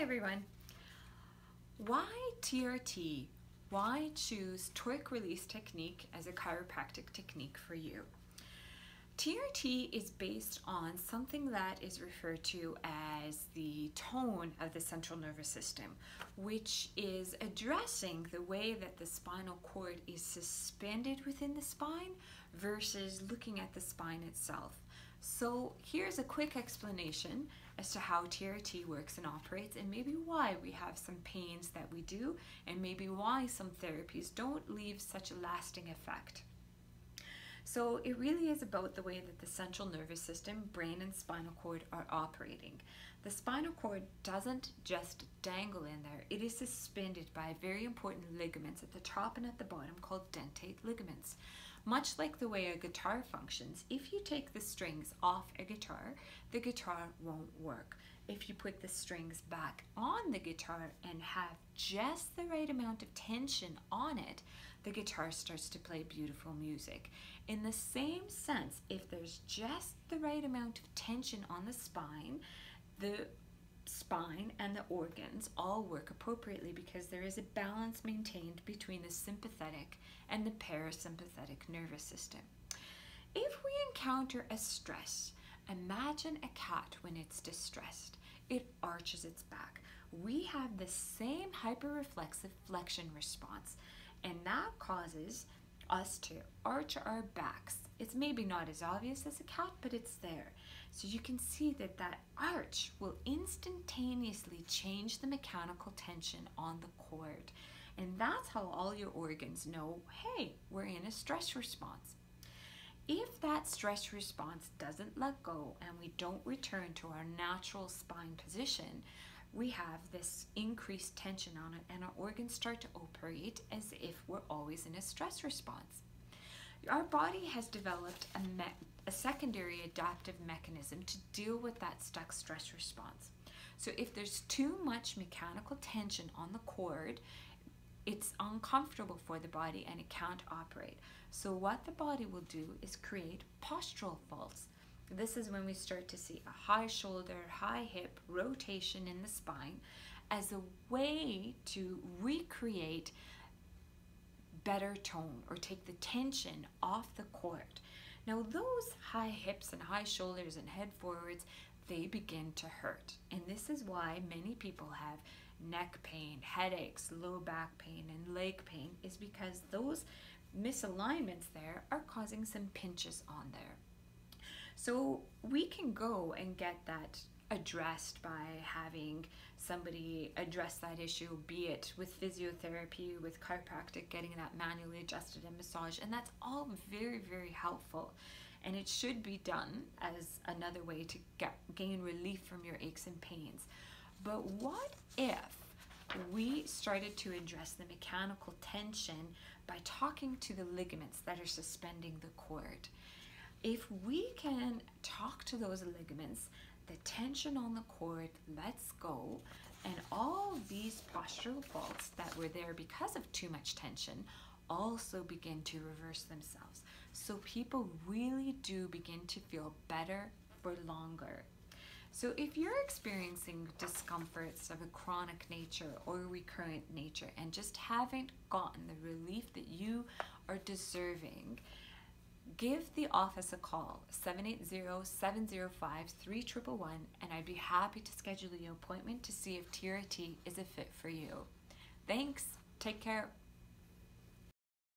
Hi everyone. Why TRT? Why choose torque release technique as a chiropractic technique for you? TRT is based on something that is referred to as the tone of the central nervous system, which is addressing the way that the spinal cord is suspended within the spine versus looking at the spine itself. So here's a quick explanation as to how TRT works and operates, and maybe why we have some pains that we do, and maybe why some therapies don't leave such a lasting effect. So it really is about the way that the central nervous system, brain, and spinal cord are operating. The spinal cord doesn't just dangle in there. It is suspended by very important ligaments at the top and at the bottom called dentate ligaments. Much like the way a guitar functions, if you take the strings off a guitar, the guitar won't work. If you put the strings back on the guitar and have just the right amount of tension on it, the guitar starts to play beautiful music. In the same sense, if there's just the right amount of tension on the spine and the organs all work appropriately because there is a balance maintained between the sympathetic and the parasympathetic nervous system. If we encounter a stress, imagine a cat when it's distressed. It arches its back. We have the same hyperreflexive flexion response, and that causes us to arch our backs. It's maybe not as obvious as a cat, but it's there. So you can see that that arch will instantaneously change the mechanical tension on the cord. And that's how all your organs know, hey, we're in a stress response. If that stress response doesn't let go and we don't return to our natural spine position, we have this increased tension on it and our organs start to operate as if we're always in a stress response. Our body has developed a secondary adaptive mechanism to deal with that stuck stress response. So if there's too much mechanical tension on the cord, it's uncomfortable for the body and it can't operate. So what the body will do is create postural faults. This is when we start to see a high shoulder, high hip rotation in the spine as a way to recreate better tone or take the tension off the cord. Now those high hips and high shoulders and head forwards, they begin to hurt. And this is why many people have neck pain, headaches, low back pain, and leg pain, is because those misalignments there are causing some pinches on there. So we can go and get that addressed by having somebody address that issue, be it with physiotherapy, with chiropractic, getting that manually adjusted and massage, and that's all very, very helpful. And it should be done as another way to gain relief from your aches and pains. But what if we started to address the mechanical tension by talking to the ligaments that are suspending the cord? If we can talk to those ligaments, the tension on the cord lets go, and all these postural faults that were there because of too much tension also begin to reverse themselves. So people really do begin to feel better for longer. So if you're experiencing discomforts of a chronic nature or recurrent nature and just haven't gotten the relief that you are deserving, give the office a call, 780-705-3111, and I'd be happy to schedule your appointment to see if TRT is a fit for you. Thanks. Take care.